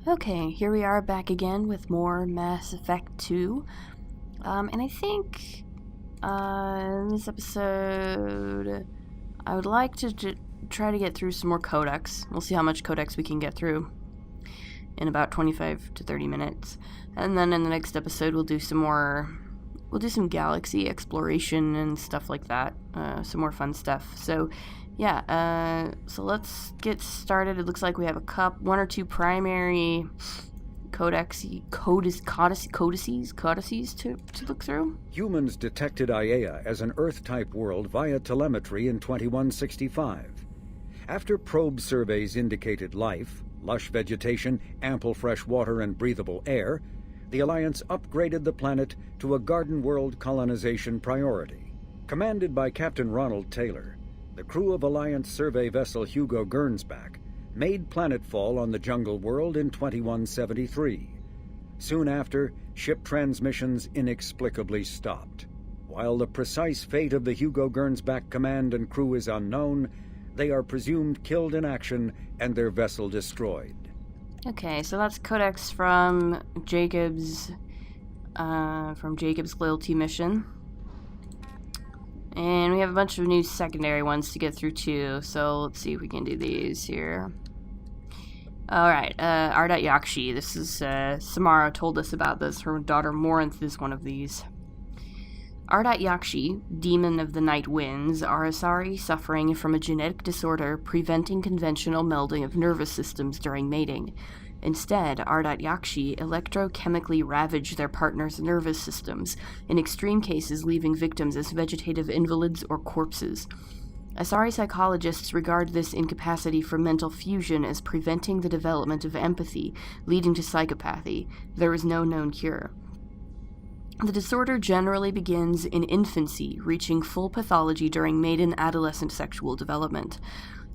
Okay, here we are back again with more Mass Effect 2. And I think in this episode, I would like to try to get through some more Codex. We'll see how much Codex we can get through in about 25 to 30 minutes. And then in the next episode, we'll do some galaxy exploration and stuff like that. Some more fun stuff. So, yeah, so let's get started. It looks like we have one or two primary codices to look through. Humans detected Aiea as an Earth-type world via telemetry in 2165. After probe surveys indicated life, lush vegetation, ample fresh water, and breathable air, the Alliance upgraded the planet to a garden world colonization priority. Commanded by Captain Ronald Taylor, the crew of Alliance survey vessel Hugo Gernsback made planetfall on the jungle world in 2173. Soon after, ship transmissions inexplicably stopped. While the precise fate of the Hugo Gernsback command and crew is unknown, they are presumed killed in action and their vessel destroyed. Okay, so that's Codex from Jacob's loyalty mission. And we have a bunch of new secondary ones to get through too, so let's see if we can do these here. Alright, Ardat Yakshi. This is, Samara told us about this. Her daughter Morinth is one of these. Ardat Yakshi, demon of the night winds, are Asari suffering from a genetic disorder preventing conventional melding of nervous systems during mating. Instead, Ardat Yakshi electrochemically ravage their partner's nervous systems, in extreme cases leaving victims as vegetative invalids or corpses. Asari psychologists regard this incapacity for mental fusion as preventing the development of empathy, leading to psychopathy. There is no known cure. The disorder generally begins in infancy, reaching full pathology during maiden-adolescent sexual development.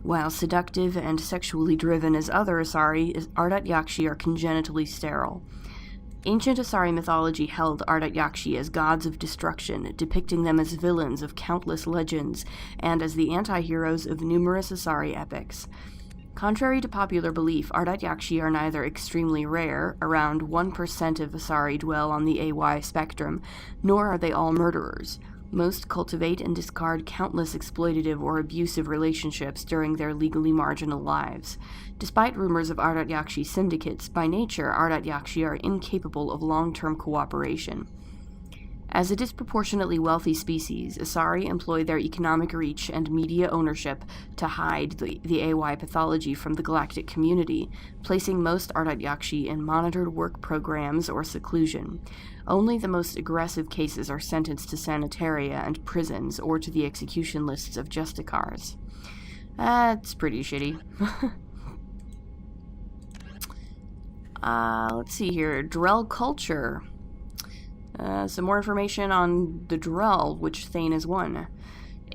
While seductive and sexually driven as other Asari, Ardat Yakshi are congenitally sterile. Ancient Asari mythology held Ardat Yakshi as gods of destruction, depicting them as villains of countless legends, and as the anti-heroes of numerous Asari epics. Contrary to popular belief, Ardat Yakshi are neither extremely rare, around 1% of Asari dwell on the AY spectrum, nor are they all murderers. Most cultivate and discard countless exploitative or abusive relationships during their legally marginal lives. Despite rumors of Ardat Yakshi syndicates, by nature, Ardat Yakshi are incapable of long-term cooperation. As a disproportionately wealthy species, Asari employ their economic reach and media ownership to hide the AY pathology from the galactic community, placing most Ardat Yakshi in monitored work programs or seclusion. Only the most aggressive cases are sentenced to sanitaria and prisons or to the execution lists of justicars. That's pretty shitty. Let's see here. Drell culture. Some more information on the Drell, which Thane is one.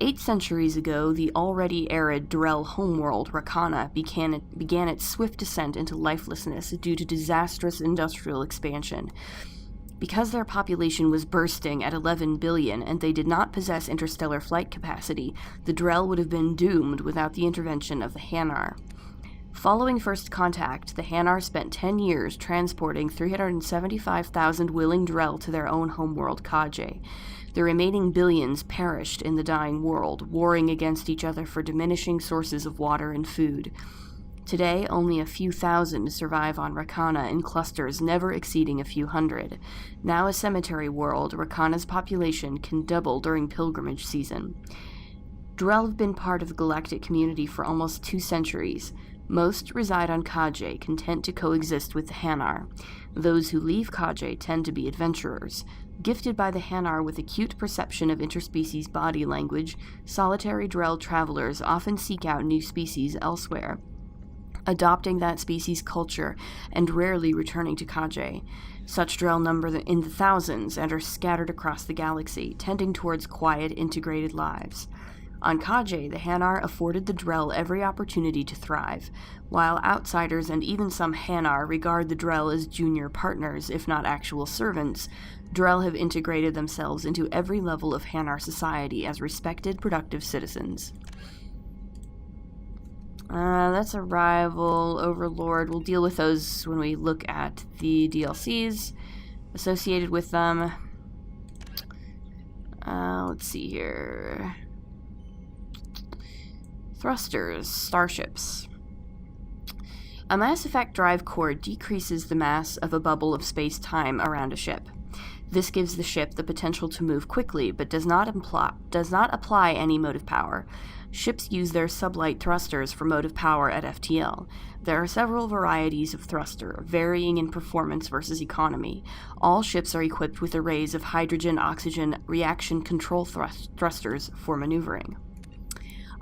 8 centuries ago, the already arid Drell homeworld, Rakana, began its swift descent into lifelessness due to disastrous industrial expansion. Because their population was bursting at 11 billion and they did not possess interstellar flight capacity, the Drell would have been doomed without the intervention of the Hanar. Following first contact, the Hanar spent 10 years transporting 375,000 willing Drell to their own homeworld, Kaje. The remaining billions perished in the dying world, warring against each other for diminishing sources of water and food. Today, only a few thousand survive on Rakana in clusters never exceeding a few hundred. Now a cemetery world, Rakana's population can double during pilgrimage season. Drell have been part of the galactic community for almost 2 centuries. Most reside on Kaje, content to coexist with the Hanar. Those who leave Kaje tend to be adventurers. Gifted by the Hanar with acute perception of interspecies body language, solitary Drell travelers often seek out new species elsewhere, adopting that species' culture and rarely returning to Kaje. Such Drell number in the thousands and are scattered across the galaxy, tending towards quiet, integrated lives. On Kaje, the Hanar afforded the Drell every opportunity to thrive, while outsiders and even some Hanar regard the Drell as junior partners, if not actual servants. Drell have integrated themselves into every level of Hanar society as respected, productive citizens. That's a rival, Overlord. We'll deal with those when we look at the DLCs associated with them. Let's see here. Thrusters, Starships. A mass effect drive core decreases the mass of a bubble of space-time around a ship. This gives the ship the potential to move quickly, but does not apply any motive power. Ships use their sublight thrusters for motive power at FTL. There are several varieties of thruster, varying in performance versus economy. All ships are equipped with arrays of hydrogen-oxygen reaction control thrusters for maneuvering.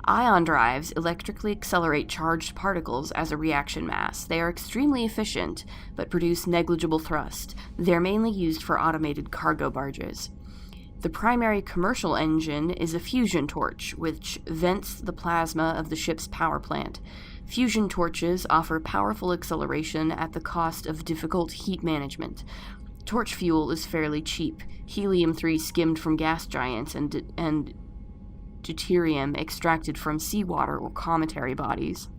Ion drives electrically accelerate charged particles as a reaction mass. They are extremely efficient, but produce negligible thrust. They're mainly used for automated cargo barges. The primary commercial engine is a fusion torch, which vents the plasma of the ship's power plant. Fusion torches offer powerful acceleration at the cost of difficult heat management. Torch fuel is fairly cheap. Helium-3 skimmed from gas giants and deuterium extracted from seawater or cometary bodies.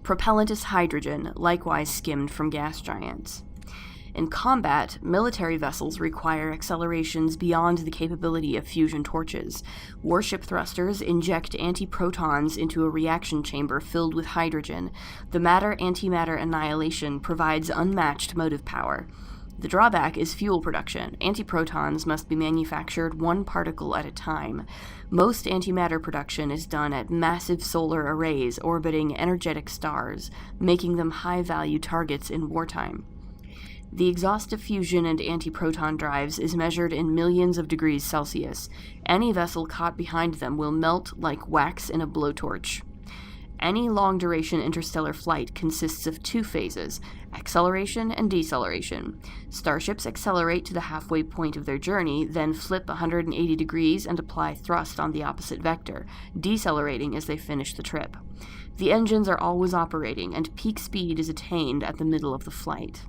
Propellant is hydrogen, likewise skimmed from gas giants. In combat, military vessels require accelerations beyond the capability of fusion torches. Warship thrusters inject antiprotons into a reaction chamber filled with hydrogen. The matter-antimatter annihilation provides unmatched motive power. The drawback is fuel production. Antiprotons must be manufactured one particle at a time. Most antimatter production is done at massive solar arrays orbiting energetic stars, making them high-value targets in wartime. The exhaust of fusion and antiproton drives is measured in millions of degrees Celsius. Any vessel caught behind them will melt like wax in a blowtorch. Any long-duration interstellar flight consists of two phases, acceleration and deceleration. Starships accelerate to the halfway point of their journey, then flip 180 degrees and apply thrust on the opposite vector, decelerating as they finish the trip. The engines are always operating, and peak speed is attained at the middle of the flight.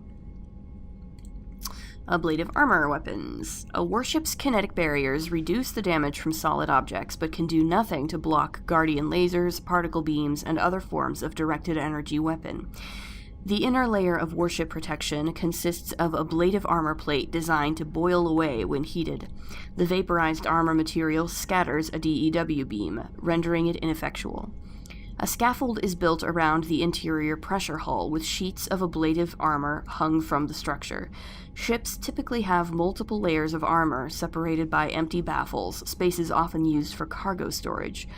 Ablative armor weapons. A warship's kinetic barriers reduce the damage from solid objects, but can do nothing to block Guardian lasers, particle beams, and other forms of directed energy weapon. The inner layer of warship protection consists of ablative armor plate designed to boil away when heated. The vaporized armor material scatters a DEW beam, rendering it ineffectual. A scaffold is built around the interior pressure hull with sheets of ablative armor hung from the structure. Ships typically have multiple layers of armor separated by empty baffles, spaces often used for cargo storage.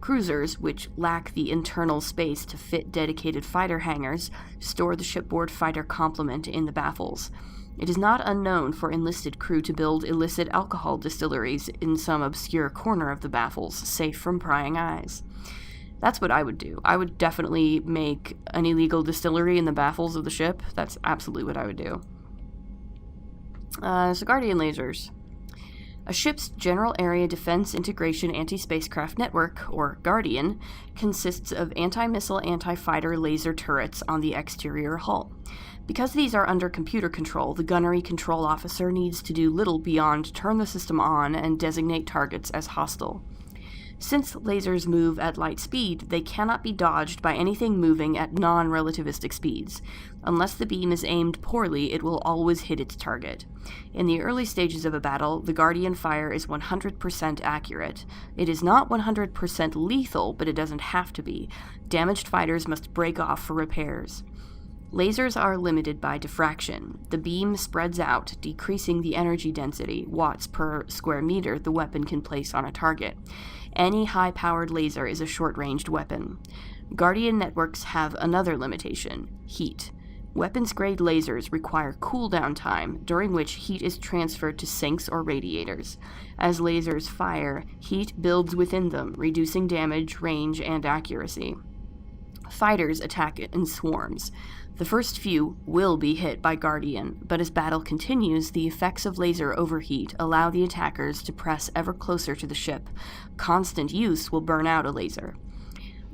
Cruisers, which lack the internal space to fit dedicated fighter hangars, store the shipboard fighter complement in the baffles. It is not unknown for enlisted crew to build illicit alcohol distilleries in some obscure corner of the baffles, safe from prying eyes. That's what I would do. I would definitely make an illegal distillery in the baffles of the ship. That's absolutely what I would do. So Guardian lasers. A ship's General Area Defense Integration Anti-Spacecraft Network, or Guardian, consists of anti-missile, anti-fighter laser turrets on the exterior hull. Because these are under computer control, the gunnery control officer needs to do little beyond turn the system on and designate targets as hostile. Since lasers move at light speed, they cannot be dodged by anything moving at non-relativistic speeds. Unless the beam is aimed poorly, it will always hit its target. In the early stages of a battle, the Guardian fire is 100% accurate. It is not 100% lethal, but it doesn't have to be. Damaged fighters must break off for repairs. Lasers are limited by diffraction. The beam spreads out, decreasing the energy density, watts per square meter, the weapon can place on a target. Any high-powered laser is a short-ranged weapon. Guardian networks have another limitation: heat. Weapons-grade lasers require cooldown time, during which heat is transferred to sinks or radiators. As lasers fire, heat builds within them, reducing damage, range, and accuracy. Fighters attack in swarms. The first few will be hit by Guardian, but as battle continues, the effects of laser overheat allow the attackers to press ever closer to the ship. Constant use will burn out a laser.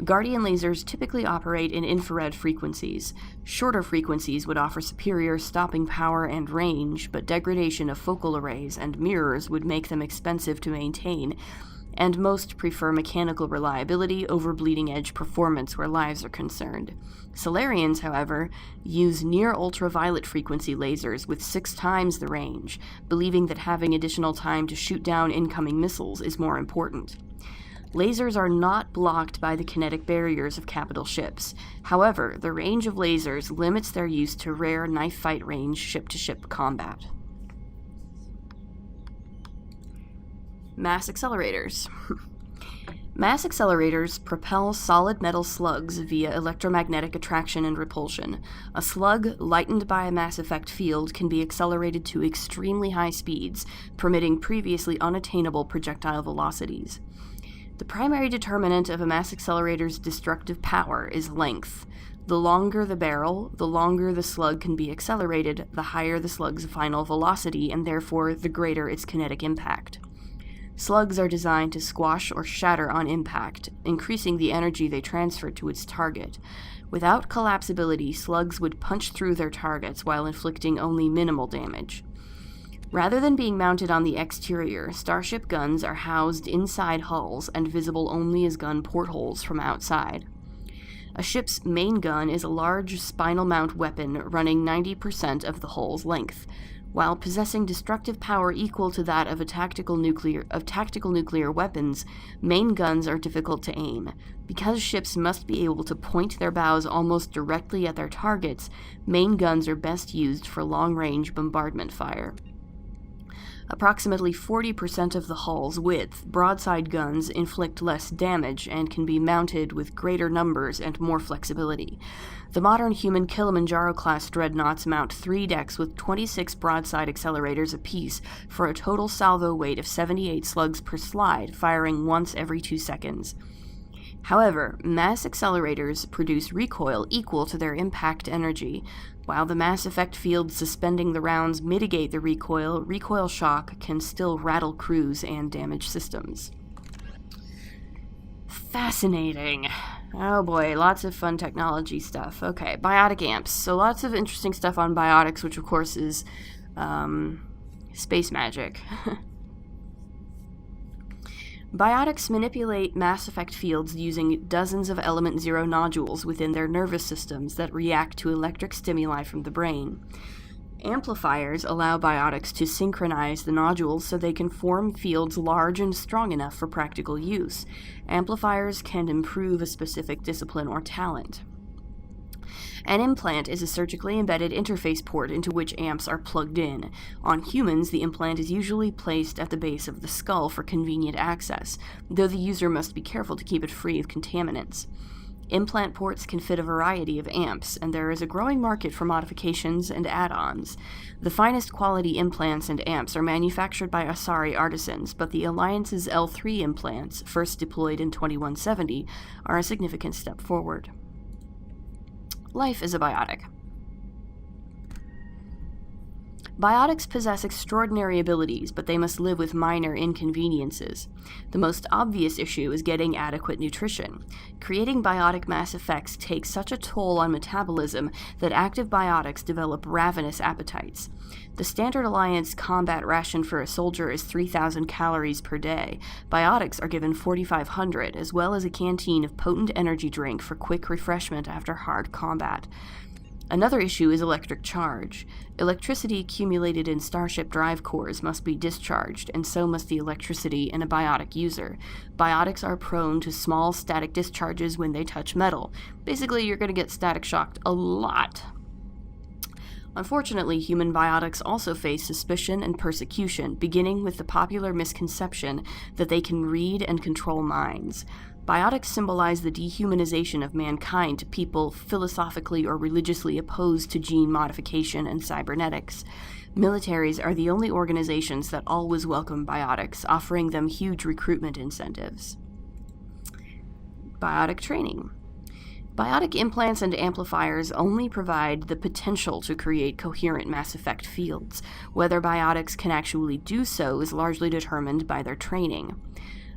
Guardian lasers typically operate in infrared frequencies. Shorter frequencies would offer superior stopping power and range, but degradation of focal arrays and mirrors would make them expensive to maintain. and most prefer mechanical reliability over bleeding-edge performance where lives are concerned. Solarians, however, use near-ultraviolet frequency lasers with 6 times the range, believing that having additional time to shoot down incoming missiles is more important. Lasers are not blocked by the kinetic barriers of capital ships. However, the range of lasers limits their use to rare knife-fight range ship-to-ship combat. Mass accelerators. Mass accelerators propel solid metal slugs via electromagnetic attraction and repulsion. A slug lightened by a mass effect field can be accelerated to extremely high speeds, permitting previously unattainable projectile velocities. The primary determinant of a mass accelerator's destructive power is length. The longer the barrel, the longer the slug can be accelerated, the higher the slug's final velocity, and therefore the greater its kinetic impact. Slugs are designed to squash or shatter on impact, increasing the energy they transfer to its target. Without collapsibility, slugs would punch through their targets while inflicting only minimal damage. Rather than being mounted on the exterior, Starship guns are housed inside hulls and visible only as gun portholes from outside. A ship's main gun is a large spinal mount weapon running 90% of the hull's length. While possessing destructive power equal to that of tactical nuclear weapons, main guns are difficult to aim. Because ships must be able to point their bows almost directly at their targets, main guns are best used for long-range bombardment fire. Approximately 40% of the hull's width, broadside guns inflict less damage and can be mounted with greater numbers and more flexibility. The modern human Kilimanjaro-class dreadnoughts mount 3 decks with 26 broadside accelerators apiece for a total salvo weight of 78 slugs per slide, firing once every 2 seconds. However, mass accelerators produce recoil equal to their impact energy. While the mass effect fields suspending the rounds mitigate the recoil shock can still rattle crews and damage systems. Fascinating. Oh boy, lots of fun technology stuff. Okay, biotic amps. So lots of interesting stuff on biotics, which of course is space magic. Biotics manipulate mass effect fields using dozens of element zero nodules within their nervous systems that react to electric stimuli from the brain. Amplifiers allow biotics to synchronize the nodules so they can form fields large and strong enough for practical use. Amplifiers can improve a specific discipline or talent. An implant is a surgically embedded interface port into which amps are plugged in. On humans, the implant is usually placed at the base of the skull for convenient access, though the user must be careful to keep it free of contaminants. Implant ports can fit a variety of amps, and there is a growing market for modifications and add-ons. The finest quality implants and amps are manufactured by Asari artisans, but the Alliance's L3 implants, first deployed in 2170, are a significant step forward. Life is a biotic. Biotics possess extraordinary abilities, but they must live with minor inconveniences. The most obvious issue is getting adequate nutrition. Creating biotic mass effects takes such a toll on metabolism that active biotics develop ravenous appetites. The Standard Alliance combat ration for a soldier is 3,000 calories per day. Biotics are given 4,500, as well as a canteen of potent energy drink for quick refreshment after hard combat. Another issue is electric charge. Electricity accumulated in Starship drive cores must be discharged, and so must the electricity in a biotic user. Biotics are prone to small static discharges when they touch metal. Basically, you're going to get static shocked a lot. Unfortunately, human biotics also face suspicion and persecution, beginning with the popular misconception that they can read and control minds. Biotics symbolize the dehumanization of mankind to people philosophically or religiously opposed to gene modification and cybernetics. Militaries are the only organizations that always welcome biotics, offering them huge recruitment incentives. Biotic training. Biotic implants and amplifiers only provide the potential to create coherent mass effect fields. Whether biotics can actually do so is largely determined by their training.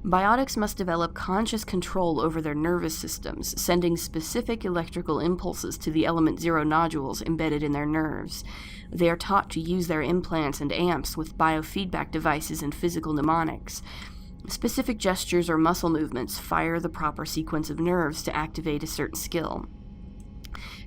Biotics must develop conscious control over their nervous systems, sending specific electrical impulses to the element zero nodules embedded in their nerves. They are taught to use their implants and amps with biofeedback devices and physical mnemonics. Specific gestures or muscle movements fire the proper sequence of nerves to activate a certain skill.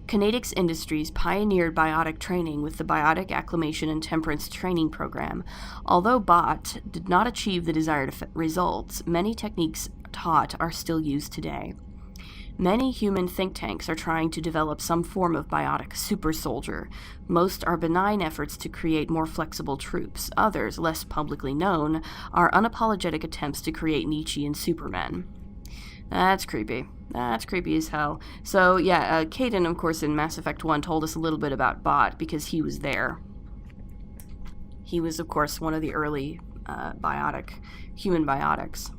Codex Industries pioneered biotic training with the Biotic Acclimation and Temperance Training Program. Although BOT did not achieve the desired results, many techniques taught are still used today. Many human think tanks are trying to develop some form of biotic super soldier. Most are benign efforts to create more flexible troops. Others, less publicly known, are unapologetic attempts to create Nietzschean supermen. That's creepy. That's creepy as hell. So, yeah, Kaidan, of course, in Mass Effect 1 told us a little bit about Bot because he was there. He was, of course, one of the early human biotics.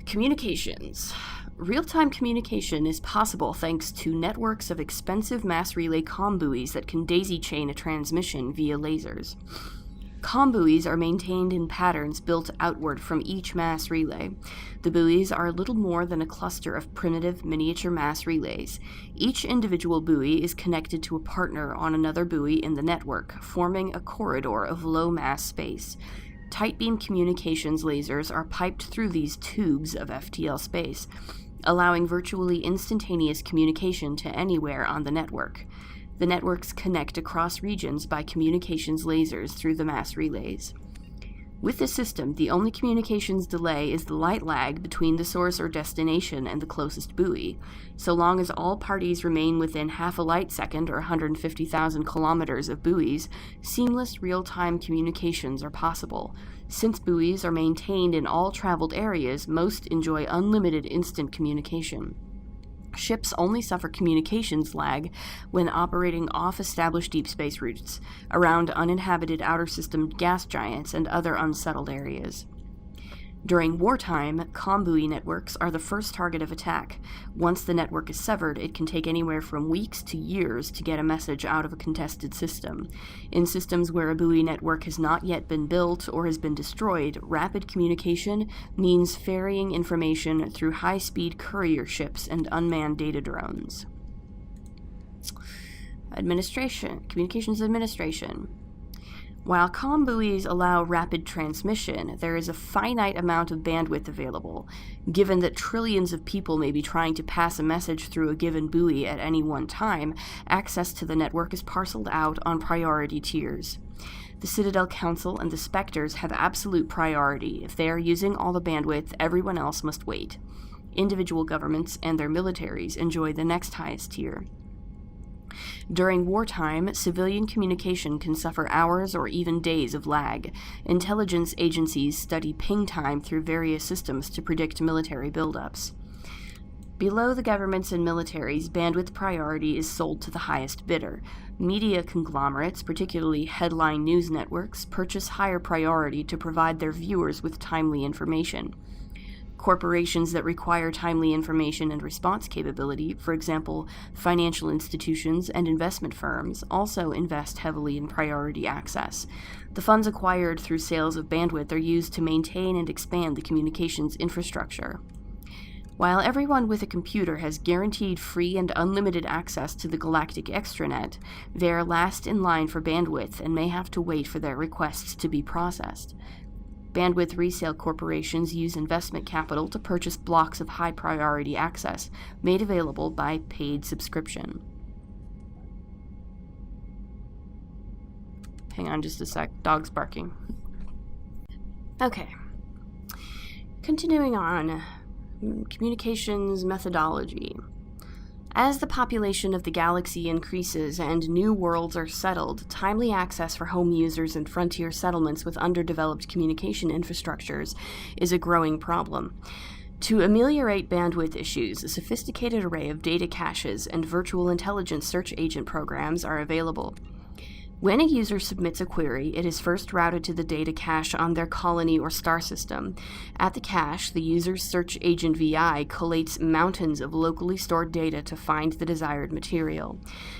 Communications. Real-time communication is possible thanks to networks of expensive mass relay comm buoys that can daisy-chain a transmission via lasers. Comm buoys are maintained in patterns built outward from each mass relay. The buoys are little more than a cluster of primitive miniature mass relays. Each individual buoy is connected to a partner on another buoy in the network, forming a corridor of low mass space. Tight beam communications lasers are piped through these tubes of FTL space, allowing virtually instantaneous communication to anywhere on the network. The networks connect across regions by communications lasers through the mass relays. With this system, the only communications delay is the light lag between the source or destination and the closest buoy. So long as all parties remain within half a light second or 150,000 kilometers of buoys, seamless real-time communications are possible. Since buoys are maintained in all traveled areas, most enjoy unlimited instant communication. Ships only suffer communications lag when operating off established deep space routes, around uninhabited outer system gas giants and other unsettled areas. During wartime, comm buoy networks are the first target of attack. Once the network is severed, it can take anywhere from weeks to years to get a message out of a contested system. In systems where a buoy network has not yet been built or has been destroyed, rapid communication means ferrying information through high-speed courier ships and unmanned data drones. Communications administration. While comm buoys allow rapid transmission, there is a finite amount of bandwidth available. Given that trillions of people may be trying to pass a message through a given buoy at any one time, access to the network is parceled out on priority tiers. The Citadel Council and the Spectres have absolute priority. If they are using all the bandwidth, everyone else must wait. Individual governments and their militaries enjoy the next highest tier. During wartime, civilian communication can suffer hours or even days of lag. Intelligence agencies study ping time through various systems to predict military buildups. Below the governments and militaries, bandwidth priority is sold to the highest bidder. Media conglomerates, particularly headline news networks, purchase higher priority to provide their viewers with timely information. Corporations that require timely information and response capability, for example, financial institutions and investment firms, also invest heavily in priority access. The funds acquired through sales of bandwidth are used to maintain and expand the communications infrastructure. While everyone with a computer has guaranteed free and unlimited access to the galactic extranet, they are last in line for bandwidth and may have to wait for their requests to be processed. Bandwidth resale corporations use investment capital to purchase blocks of high-priority access, made available by paid subscription. Hang on just a sec. Dog's barking. Okay. Continuing on. Communications methodology. As the population of the galaxy increases and new worlds are settled, timely access for home users and frontier settlements with underdeveloped communication infrastructures is a growing problem. To ameliorate bandwidth issues, a sophisticated array of data caches and virtual intelligence search agent programs are available. When a user submits a query, it is first routed to the data cache on their colony or star system. At the cache, the user's search agent VI collates mountains of locally stored data to find the desired material.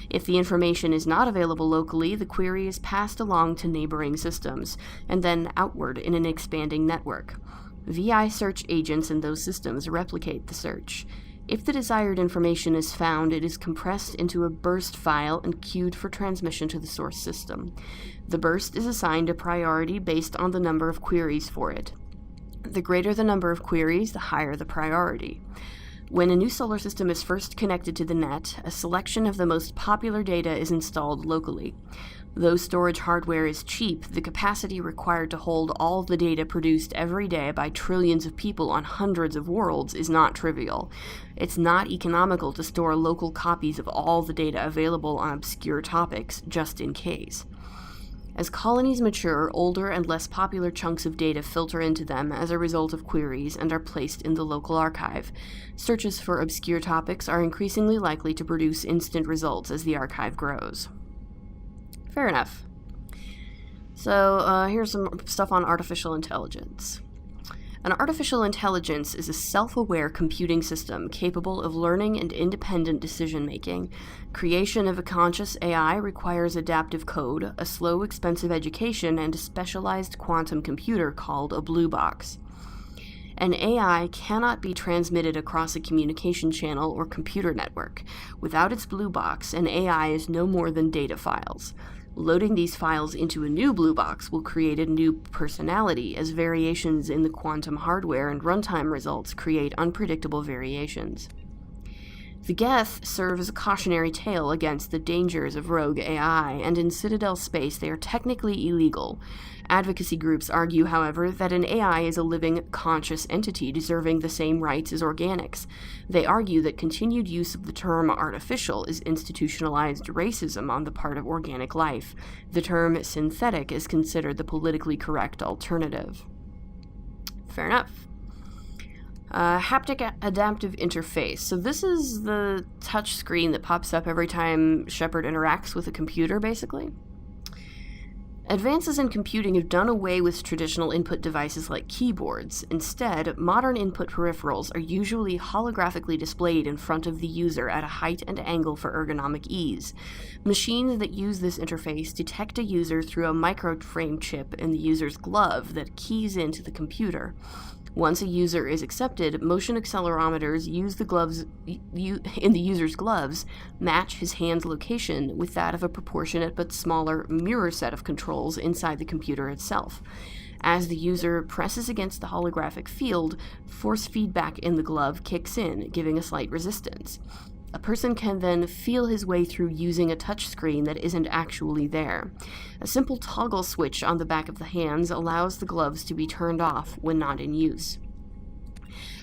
If the information is not available locally, the query is passed along to neighboring systems, and then outward in an expanding network. VI search agents in those systems replicate the search. If the desired information is found, it is compressed into a burst file and queued for transmission to the source system. The burst is assigned a priority based on the number of queries for it. The greater the number of queries, the higher the priority. When a new solar system is first connected to the net, a selection of the most popular data is installed locally. Though storage hardware is cheap, the capacity required to hold all the data produced every day by trillions of people on hundreds of worlds is not trivial. It's not economical to store local copies of all the data available on obscure topics, just in case. As colonies mature, older and less popular chunks of data filter into them as a result of queries and are placed in the local archive. Searches for obscure topics are increasingly likely to produce instant results as the archive grows. Fair enough. So here's some stuff on artificial intelligence. An artificial intelligence is a self-aware computing system capable of learning and independent decision-making. Creation of a conscious AI requires adaptive code, a slow, expensive education, and a specialized quantum computer called a blue box. An AI cannot be transmitted across a communication channel or computer network. Without its blue box, an AI is no more than data files. Loading these files into a new blue box will create a new personality, as variations in the quantum hardware and runtime results create unpredictable variations. The Geth serve as a cautionary tale against the dangers of rogue AI, and in Citadel space they are technically illegal. Advocacy groups argue, however, that an AI is a living, conscious entity deserving the same rights as organics. They argue that continued use of the term artificial is institutionalized racism on the part of organic life. The term synthetic is considered the politically correct alternative. Fair enough. Haptic Adaptive Interface. So this is the touch screen that pops up every time Shepard interacts with a computer, basically. Advances in computing have done away with traditional input devices like keyboards. Instead, modern input peripherals are usually holographically displayed in front of the user at a height and angle for ergonomic ease. Machines that use this interface detect a user through a microframe chip in the user's glove that keys into the computer. Once a user is accepted, motion accelerometers in the user's gloves match his hand's location with that of a proportionate but smaller mirror set of controls inside the computer itself. As the user presses against the holographic field, force feedback in the glove kicks in, giving a slight resistance. A person can then feel his way through using a touchscreen that isn't actually there. A simple toggle switch on the back of the hands allows the gloves to be turned off when not in use.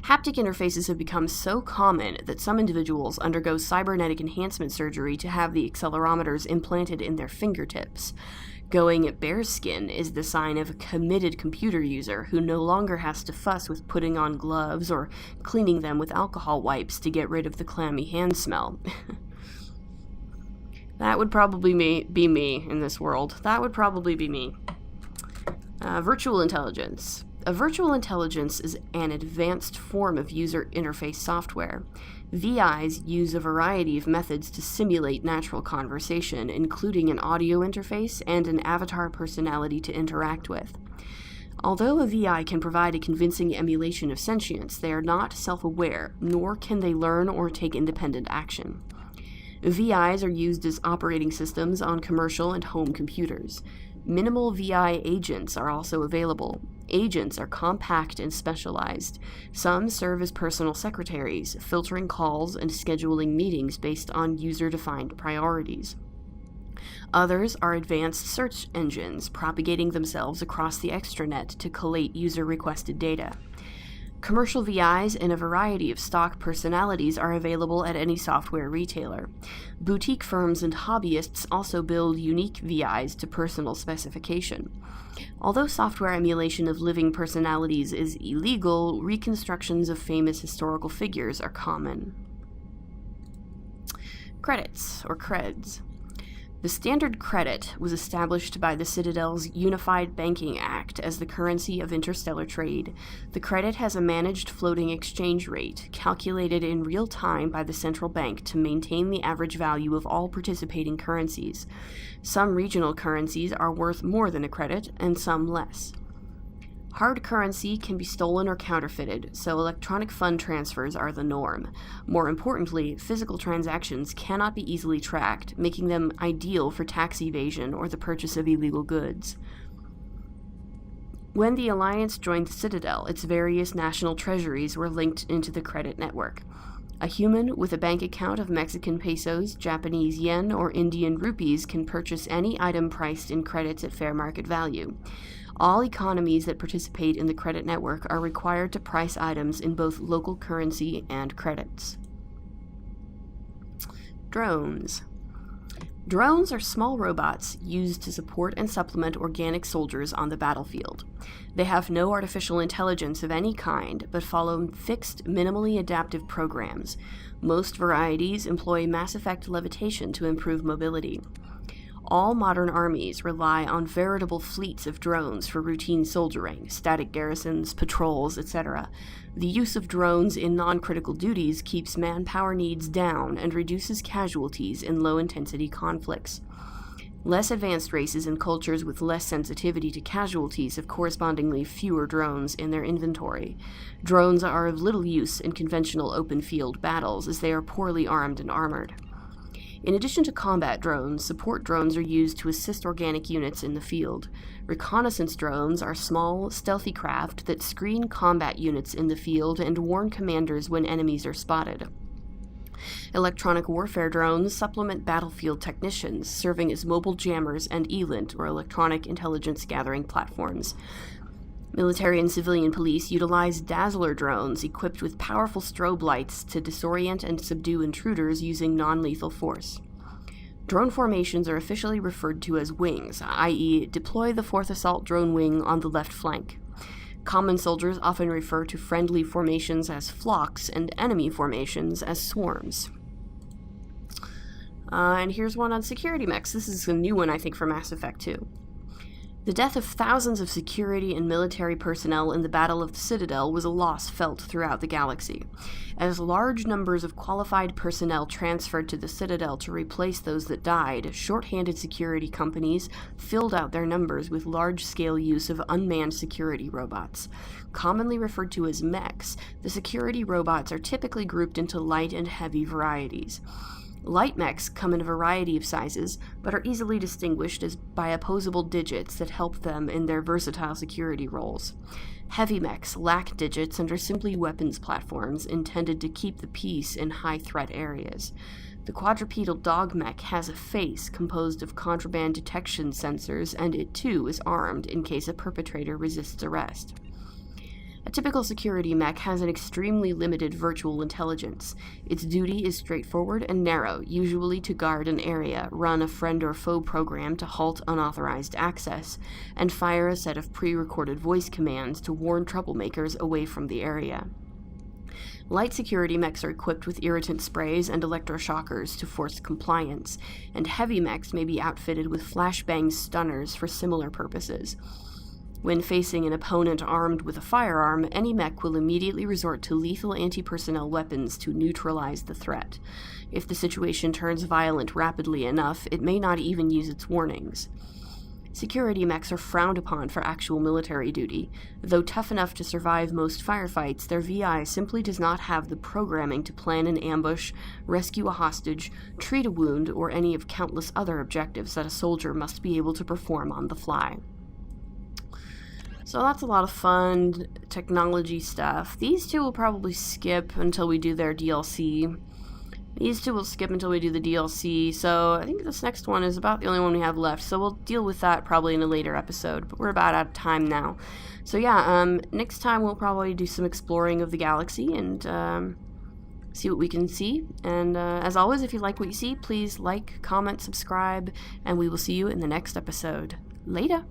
Haptic interfaces have become so common that some individuals undergo cybernetic enhancement surgery to have the accelerometers implanted in their fingertips. Going bearskin is the sign of a committed computer user who no longer has to fuss with putting on gloves or cleaning them with alcohol wipes to get rid of the clammy hand smell. That would probably be me in this world. That would probably be me. Virtual intelligence. A virtual intelligence is an advanced form of user interface software. VIs use a variety of methods to simulate natural conversation, including an audio interface and an avatar personality to interact with. Although a VI can provide a convincing emulation of sentience, they are not self-aware, nor can they learn or take independent action. VIs are used as operating systems on commercial and home computers. Minimal VI agents are also available. Agents are compact and specialized. Some serve as personal secretaries, filtering calls and scheduling meetings based on user-defined priorities. Others are advanced search engines, propagating themselves across the extranet to collate user-requested data. Commercial VIs and a variety of stock personalities are available at any software retailer. Boutique firms and hobbyists also build unique VIs to personal specification. Although software emulation of living personalities is illegal, reconstructions of famous historical figures are common. Credits, or creds. The standard credit was established by the Citadel's Unified Banking Act as the currency of interstellar trade. The credit has a managed floating exchange rate, calculated in real time by the central bank to maintain the average value of all participating currencies. Some regional currencies are worth more than a credit, and some less. Hard currency can be stolen or counterfeited, so electronic fund transfers are the norm. More importantly, physical transactions cannot be easily tracked, making them ideal for tax evasion or the purchase of illegal goods. When the Alliance joined the Citadel, its various national treasuries were linked into the credit network. A human with a bank account of Mexican pesos, Japanese yen, or Indian rupees can purchase any item priced in credits at fair market value. All economies that participate in the credit network are required to price items in both local currency and credits. Drones. Drones are small robots used to support and supplement organic soldiers on the battlefield. They have no artificial intelligence of any kind, but follow fixed, minimally adaptive programs. Most varieties employ Mass Effect levitation to improve mobility. All modern armies rely on veritable fleets of drones for routine soldiering, static garrisons, patrols, etc. The use of drones in non-critical duties keeps manpower needs down and reduces casualties in low-intensity conflicts. Less advanced races and cultures with less sensitivity to casualties have correspondingly fewer drones in their inventory. Drones are of little use in conventional open-field battles, as they are poorly armed and armored. In addition to combat drones, support drones are used to assist organic units in the field. Reconnaissance drones are small, stealthy craft that screen combat units in the field and warn commanders when enemies are spotted. Electronic warfare drones supplement battlefield technicians, serving as mobile jammers and ELINT, or electronic intelligence gathering platforms. Military and civilian police utilize Dazzler drones equipped with powerful strobe lights to disorient and subdue intruders using non-lethal force. Drone formations are officially referred to as wings, i.e., deploy the 4th Assault Drone Wing on the left flank. Common soldiers often refer to friendly formations as flocks and enemy formations as swarms. And here's one on security mechs. This is a new one, I think, for Mass Effect 2. The death of thousands of security and military personnel in the Battle of the Citadel was a loss felt throughout the galaxy. As large numbers of qualified personnel transferred to the Citadel to replace those that died, short-handed security companies filled out their numbers with large-scale use of unmanned security robots. Commonly referred to as Mechs, the security robots are typically grouped into light and heavy varieties. Light mechs come in a variety of sizes, but are easily distinguished as by opposable digits that help them in their versatile security roles. Heavy mechs lack digits and are simply weapons platforms intended to keep the peace in high-threat areas. The quadrupedal dog mech has a face composed of contraband detection sensors, and it too is armed in case a perpetrator resists arrest. A typical security mech has an extremely limited virtual intelligence. Its duty is straightforward and narrow, usually to guard an area, run a friend or foe program to halt unauthorized access, and fire a set of pre-recorded voice commands to warn troublemakers away from the area. Light security mechs are equipped with irritant sprays and electroshockers to force compliance, and heavy mechs may be outfitted with flashbang stunners for similar purposes. When facing an opponent armed with a firearm, any mech will immediately resort to lethal anti-personnel weapons to neutralize the threat. If the situation turns violent rapidly enough, it may not even use its warnings. Security mechs are frowned upon for actual military duty. Though tough enough to survive most firefights, their VI simply does not have the programming to plan an ambush, rescue a hostage, treat a wound, or any of countless other objectives that a soldier must be able to perform on the fly. So that's a lot of fun technology stuff. These two will probably skip until we do their DLC. These two will skip until we do the DLC, so I think this next one is about the only one we have left, so we'll deal with that probably in a later episode, but we're about out of time now. So yeah, next time we'll probably do some exploring of the galaxy and see what we can see. And as always, if you like what you see, please like, comment, subscribe, and we will see you in the next episode. Later!